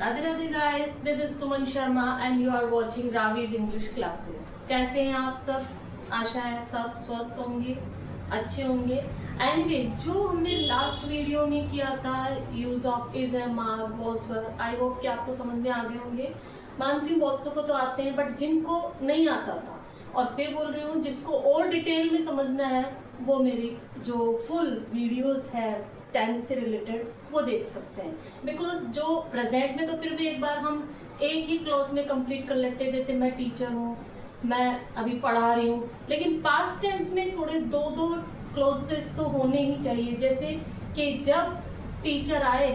Radhe Radhe guys, this is Suman Sharma and you are watching Ravi's English classes. कैसे हैं आप सब? आशा है सब स्वस्थ होंगे, अच्छे होंगे। एनीवे, जो हमने लास्ट वीडियो में किया था use of is am are was were, I hope कि आपको समझ में आ गए होंगे। मानती हूँ बहुत को तो आते हैं, बट जिनको नहीं आता था, और फिर बोल रही हूँ जिसको और डिटेल में समझना है वो मेरी जो फुल वीडियोस है टेंस से रिलेटेड वो देख सकते हैं। बिकॉज जो प्रेजेंट में तो फिर भी एक बार हम एक ही क्लॉज में कंप्लीट कर लेते हैं, जैसे मैं टीचर हूँ, मैं अभी पढ़ा रही हूँ, लेकिन पास्ट टेंस में थोड़े दो दो क्लॉजेस तो होने ही चाहिए। जैसे कि जब टीचर आए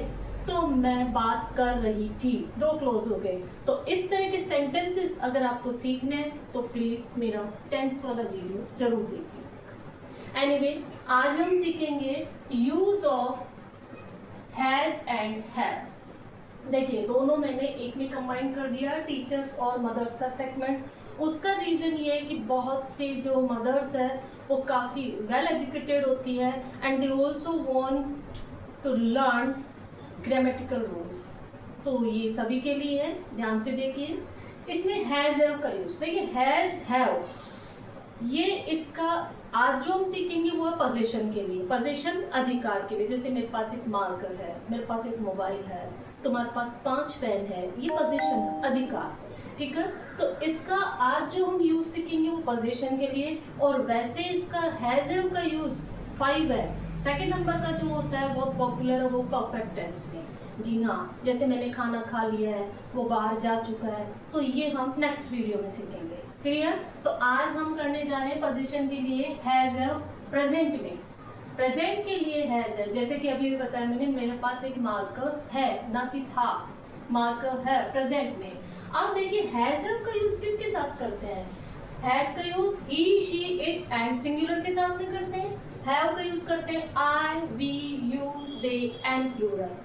तो मैं बात कर रही थी, दो क्लोज हो गए। तो इस तरह के सेंटेंसेस अगर आपको सीखने हैं तो प्लीज मेरा टेंस वाला वीडियो जरूर देखिए। एनीवे, आज हम सीखेंगे use of has and have. देखिए, दोनों मैंने एक में कंबाइन कर दिया, टीचर्स और मदर्स का सेगमेंट। उसका रीजन ये है कि बहुत से जो मदर्स है वो काफ़ी वेल एजुकेटेड होती है and they also want to learn grammatical rules. तो ये सभी के लिए है, ध्यान से देखिए। इसमें हैज हैव का यूज, देखिए हैज हैव, ये इसका आज जो हम सीखेंगे वो है पोजीशन के लिए, पोजीशन अधिकार के लिए। जैसे मेरे पास एक मार्कर है, मेरे पास एक मोबाइल है, तुम्हारे पास 5 पेन है, ये पोजीशन है, अधिकार, ठीक है। तो इसका आज जो हम यूज सीखेंगे वो पोजीशन के लिए, और वैसे इसका हैज हैव का यूज 5 है। सेकेंड नंबर का जो होता है बहुत पॉपुलर है वो परफेक्ट टेंस में। जी हाँ, जैसे मैंने खाना खा लिया है, वो बाहर जा चुका है, तो ये हम नेक्स्ट वीडियो में सीखेंगे। क्लियर? तो आज हम करने जा रहे हैं पोजीशन के लिए हैज हैव प्रेजेंट में। प्रेजेंट के लिए हैज हैव, जैसे कि अभी बताया मैंने, मेरे पास एक मार्कर है, ना कि था, मार्कर है प्रेजेंट में। अब देखिए हैज हैव का यूज किसके साथ करते हैं? हैज का use he, she, it and singular के साथ में करते हैं। हैव का यूज करते हैं I, we, you, they and plural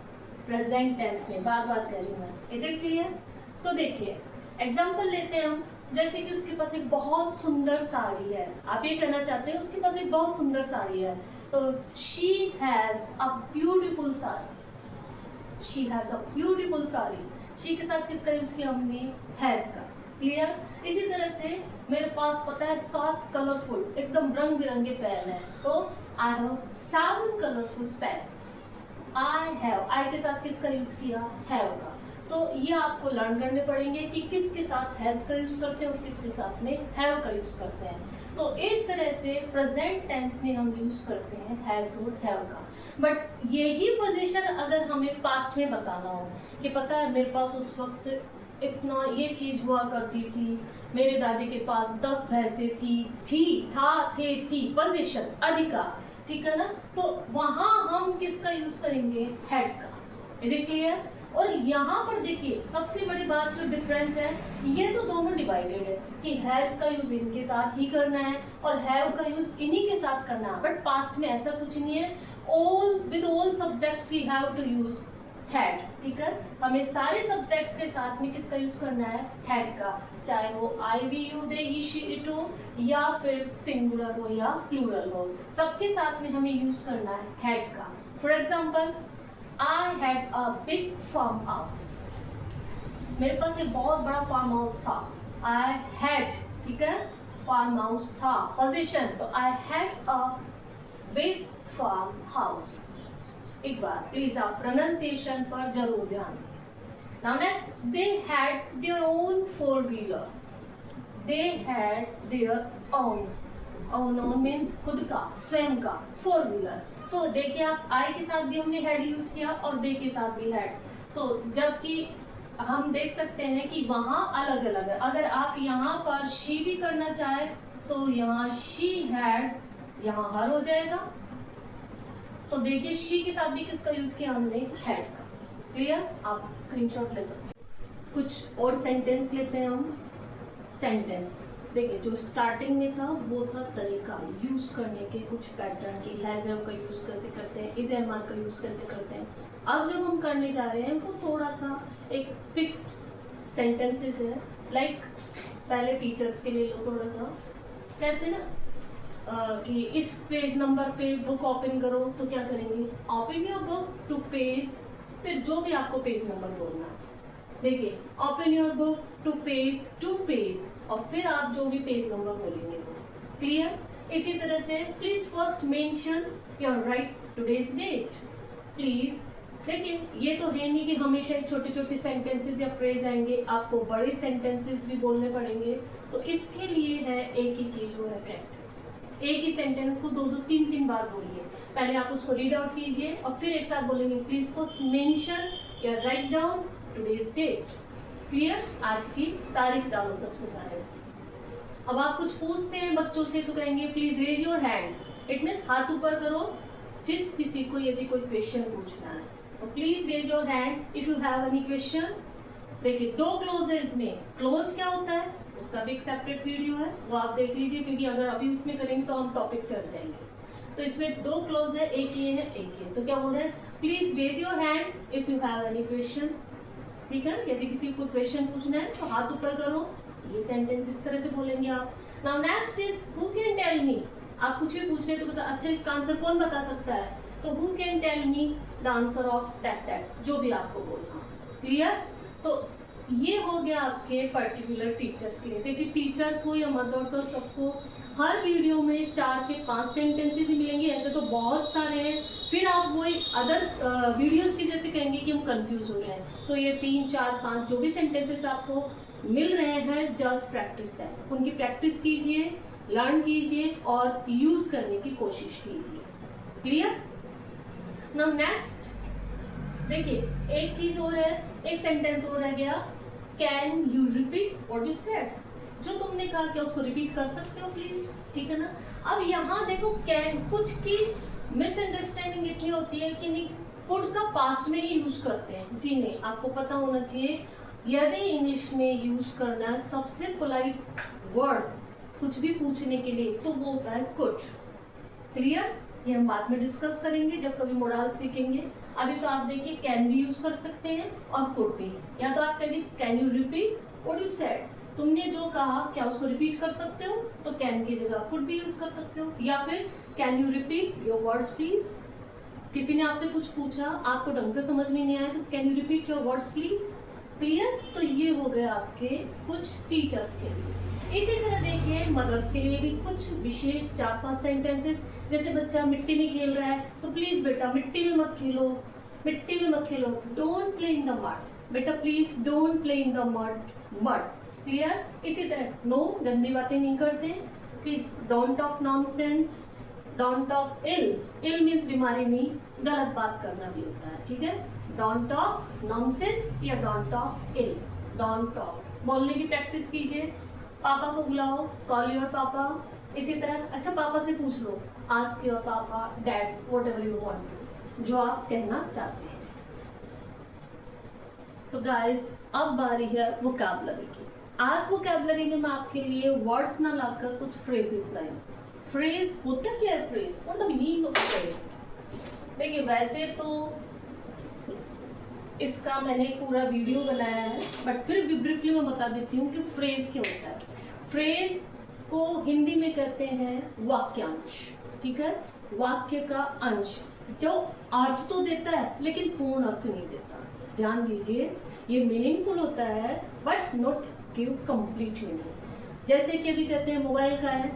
present tense में। बार बार कह रही हूँ मैं, इज इट क्लियर? तो देखिए एग्जांपल लेते हैं हम। जैसे कि उसके पास एक बहुत सुंदर साड़ी है, आप ये कहना चाहते हैं उसके पास एक बहुत सुंदर साड़ी है, तो she has a beautiful sari, she has a beautiful sari. She के साथ किसका यूज किया हमने? हैज का। क्लियर? इसी तरह से मेरे पास पता है 7 कलरफुल एकदम रंग बिरंगे पेन है, तो I have 7 colourful pens. I have, I के साथ किसका यूज किया? हैव का। तो ये आपको लर्न करने पड़ेंगे कि किसके साथ हैज का यूज करते हैं और किसके साथ में हैव का यूज करते हैं। तो इस तरह से प्रेजेंट टेंस में हम यूज करते हैं हैज और हैव का। बट यही पोजीशन अगर हमें पास्ट में बताना हो कि पता है मेरे पास उस वक्त इतना ये चीज हुआ करती थी, मेरे दादी के पास 10 भैंसें थी, था, थे, थी, पोजीशन अधिकार, ठीक है ना। तो वहां हम किसका यूज करेंगे? हैड का। Is it clear? और यहाँ पर देखिए सबसे बड़ी बात जो डिफरेंस है, ये तो दोनों डिवाइडेड है कि हैज का यूज इनके साथ ही करना है और हैव का यूज इन्हीं के साथ करना है। बट पास्ट में ऐसा कुछ नहीं है, all with all subjects we have to use had, ठीक है। हमें सारे सब्जेक्ट के साथ में किसका यूज करना है? हैड का, चाहे वो I, we, you, they, he, she, it हो, या फिर सिंगुलर हो या प्लूरल हो, सबके साथ में हमें यूज करना है हैड का। For example, I had a big farm house. मेरे पास एक बहुत बड़ा फार्म हाउस था। I had, ठीक है, फार्म हाउस था, पोजीशन, तो I had a big farm house। एक बार प्लीज आप प्रोनाउंसिएशन पर जरूर ध्यान दें। Now next, they had their own 4-wheeler. They had their own, own means खुद का, स्वयं का 4-wheeler। तो देखिए आप आई के साथ भी हमने हैड यूज किया और दे के साथ भी हैड, तो जबकि हम देख सकते हैं कि वहां अलग अलग है। अगर आप यहाँ पर शी भी करना चाहे तो यहाँ शी हैड, यहाँ हर हो जाएगा। तो देखिए शी के साथ भी किसका यूज किया हमने? हैड का। क्लियर? आप स्क्रीनशॉट ले सकते हैं। कुछ और सेंटेंस लेते हैं हम। सेंटेंस देखिए, जो स्टार्टिंग में था वो था तरीका यूज करने के, कुछ पैटर्न की, हैज हैव का यूज कैसे करते हैं, इज एम आर का यूज कैसे करते हैं। अब जो हम करने जा रहे हैं वो थोड़ा सा एक फिक्स्ड सेंटेंसेस है। लाइक पहले टीचर्स के लिए लो, थोड़ा सा कहते हैं ना कि इस पेज नंबर पे बुक ओपन करो, तो क्या करेंगे? Open your book to page, फिर जो भी आपको पेज नंबर बोलना है, देखिए open your book to page और फिर आप जो भी पेज नंबर बोलेंगे वो क्लियर। इसी तरह से please first mention your write today's date please. देखिए ये तो है नहीं कि हमेशा छोटे छोटे सेंटेंसेस या फ्रेज आएंगे, आपको बड़े सेंटेंसेस भी बोलने पड़ेंगे। तो इसके लिए है एक ही चीज, वो है प्रैक्टिस। एक ही सेंटेंस को दो दो तीन तीन बार बोलिए। पहले आप उसको रीड आउट कीजिए और फिर एक साथ बोलेंगे प्लीज फर्स्ट मेंशन या write down today's date. Clear. आज की तारीख डालो सबसे पहले। अब आप कुछ पूछते हैं बच्चों से तो कहेंगे please raise your hand. It means हाथ ऊपर करो जिस किसी को यदि कोई क्वेश्चन पूछना है। तो please raise your hand if you have any question. देखिए दो क्लोजेस में क्लोज क्या होता है उसका भी एक सेपरेट वीडियो है, वो आप देख लीजिए, क्योंकि अगर अभी उसमें करेंगे तो हम टॉपिक से हट जाएंगे। तो इसमें दो क्लोज है, एक ये है एक ये। तो क्या बोल रहे हैं please raise your hand if you have any question. ठीक है, यदि किसी को क्वेश्चन पूछना है तो हाथ ऊपर करो। ये सेंटेंस इस तरह से बोलेंगे आप। Now next is who can tell me. आप कुछ भी पूछ रहे तो बता, अच्छा इसका आंसर कौन बता सकता है, तो who can tell me the answer of that जो भी आपको बोलना। क्लियर। तो ये हो गया आपके पर्टिकुलर टीचर्स के लिए। देखिए टीचर्स हो या मदर्स हो, सबको हर वीडियो में 4 से 5 सेंटेंसेस ही मिलेंगे। ऐसे तो बहुत सारे हैं, फिर आप वही अदर वीडियोस की जैसे कहेंगे कि हम कंफ्यूज हो रहे हैं। तो ये 3 4 5 जो भी सेंटेंसेस आपको मिल रहे हैं जस्ट प्रैक्टिस टाइम, उनकी प्रैक्टिस कीजिए, लर्न कीजिए और यूज करने की कोशिश कीजिए। क्लियर। नाउ नेक्स्ट देखिए एक चीज और है, एक सेंटेंस और रह गया। Can you repeat what you said. जो तुमने कहा क्या उसको रिपीट कर सकते हो प्लीज। ठीक है ना। अब यहाँ देखो कैन, कुछ की मिसअंडरस्टैंडिंग इतनी होती है कि नहीं कुड का पास्ट में ही यूज करते हैं। जी नहीं, आपको पता होना चाहिए यदि इंग्लिश में यूज करना है सबसे पोलाइट वर्ड कुछ भी पूछने के लिए तो वो होता है कुड। क्लियर। ये हम बाद में डिस्कस करेंगे जब कभी मोडाल सीखेंगे। अभी तो आप देखिए कैन भी यूज कर सकते हैं और कुड भी। या तो आप कहिए can you repeat what you said. तुमने जो कहा क्या उसको रिपीट कर सकते हो, तो कैन की जगह कुड भी यूज कर सकते हो। या फिर can you repeat your words please. किसी ने आपसे कुछ पूछा, आपको ढंग से समझ में नहीं आया तो can you repeat your words please. Clear. तो ये हो गए आपके कुछ टीचर्स के लिए। इसी तरह देखिए मदर्स के लिए भी कुछ विशेष 4-5 सेंटेंसेस। जैसे बच्चा मिट्टी में खेल रहा है तो प्लीज बेटा मिट्टी में मत खेलो, मिट्टी में मत खेलो। Don't play in the mud. बेटा please don't play in the mud. Clear. इसी तरह नो गंदी बातें नहीं करते। Please don't talk nonsense, don't talk ill means बीमारी नहीं, गलत बात करना भी होता है। ठीक है। डोंट टॉक नॉनसेंस या don't talk ill. Don't talk बोलने की प्रैक्टिस कीजिए। पापा को बुलाओ, कॉल योर पापा। इसी तरह अच्छा पापा से पूछ लो, ask your papa, dad, whatever you want to say, जो आप कहना चाहते हैं। तो गाइस अब बारी है वोकैबुलरी की। आज वोकैबुलरी में मैं आपके लिए वर्ड्स ना लाकर कुछ फ्रेजेस लाई। फ्रेज होता क्या है phrase, what the meaning of phrase. देखिए वैसे तो इसका मैंने पूरा वीडियो बनाया है, बट फिर भी ब्रीफली मैं बता देती हूँ कि फ्रेज क्या होता है। फ्रेज को हिंदी में कहते हैं वाक्यांश। ठीक है। वाक्य का अंश जो अर्थ तो देता है लेकिन पूर्ण अर्थ नहीं देता। ध्यान दीजिए, ये मीनिंगफुल होता है but not give complete meaning. जैसे कि अभी कहते हैं मोबाइल का है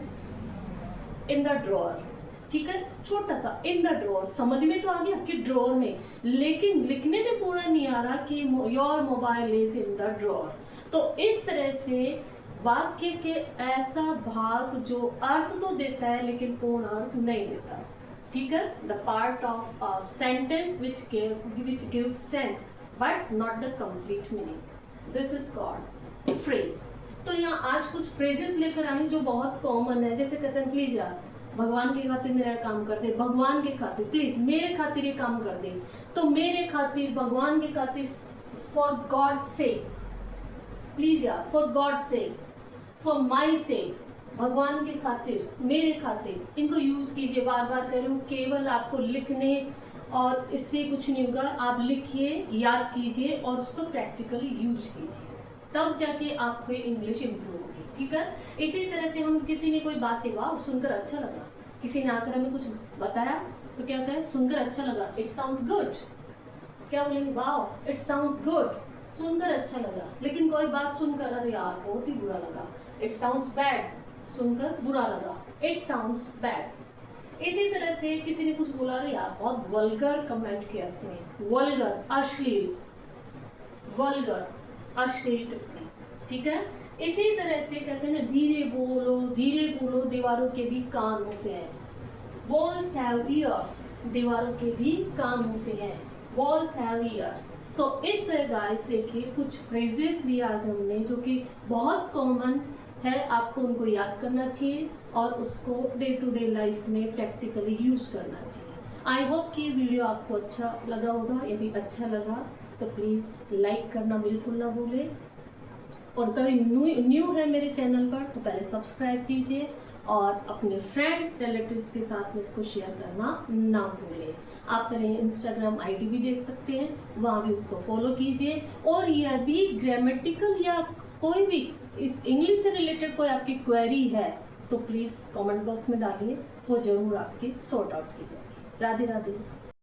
इन द ड्रॉअर। ठीक है, छोटा सा इन द ड्रॉअर, समझ में तो आ गया कि ड्रॉअर में, लेकिन लिखने में पूरा नहीं आ रहा कि your mobile is in the drawer. तो इस तरह से वाक्य के ऐसा भाग जो अर्थ तो देता है लेकिन पूर्ण अर्थ नहीं देता। ठीक है। The part of a sentence which gives sense but not the complete meaning. This is called phrase. तो यहाँ आज कुछ फ्रेजेस लेकर आई जो बहुत कॉमन है। जैसे कहते हैं प्लीज यार भगवान के खातिर मेरा काम कर दे, भगवान के खातिर प्लीज मेरे खातिर ये काम कर दे। तो मेरे खातिर, भगवान के खातिर, फॉर गॉड सेक, प्लीज यार for God sake, for my sake, भगवान के खातिर, मेरे खातिर, इनको यूज कीजिए। बार बार करूँ, केवल आपको लिखने और इससे कुछ नहीं होगा। आप लिखिए, याद कीजिए और उसको प्रैक्टिकली यूज कीजिए, तब जाके आपको इंग्लिश इम्प्रूव होगी। ठीक है। इसी तरह से हम किसी ने कोई बात की, वाह सुनकर अच्छा लगा, किसी ने आकर हमें कुछ बताया तो क्या कहें, सुनकर अच्छा लगा, इट साउंड्स गुड। क्या बोलेंगे, वाह इट साउंड्स गुड। सुनकर अच्छा लगा, लेकिन कोई बात सुनकर अरे यार बहुत ही बुरा लगा, इट साउंड्स बैड, सुनकर बुरा लगा, इट साउंड्स बैड। इसी तरह से किसी ने कुछ बोला, अरे यार बहुत वल्गर कमेंट किया इसने, वल्गर, अश्लील, वल्गर, अश्लील टिप्पणी, ठीक है। इसी तरह से कहते हैं धीरे बोलो, दीवारों के भी कान होते हैं। वॉल्स हैव ईयर्स, दीवारों के भी कान होते हैं, वॉल्स हैव ईयर्स। तो इस तरह गाइस देखिए कुछ फ्रेजेस भी आज हमने जो कि बहुत कॉमन है, आपको उनको याद करना चाहिए और उसको डे टू डे लाइफ में प्रैक्टिकली यूज करना चाहिए। आई होप कि वीडियो आपको अच्छा लगा होगा। यदि अच्छा लगा तो प्लीज़ लाइक करना बिल्कुल ना भूलें, और कभी न्यू है मेरे चैनल पर तो पहले सब्सक्राइब कीजिए और अपने फ्रेंड्स रिलेटिव्स के साथ में इसको शेयर करना ना भूलें। आप मेरे इंस्टाग्राम आईडी भी देख सकते हैं, वहाँ भी उसको फॉलो कीजिए। और यदि ग्रामेटिकल या कोई भी इस इंग्लिश से रिलेटेड कोई आपकी क्वेरी है तो प्लीज़ कमेंट बॉक्स में डालिए, वो ज़रूर आपकी सॉर्ट आउट की जाएगी। राधे राधे।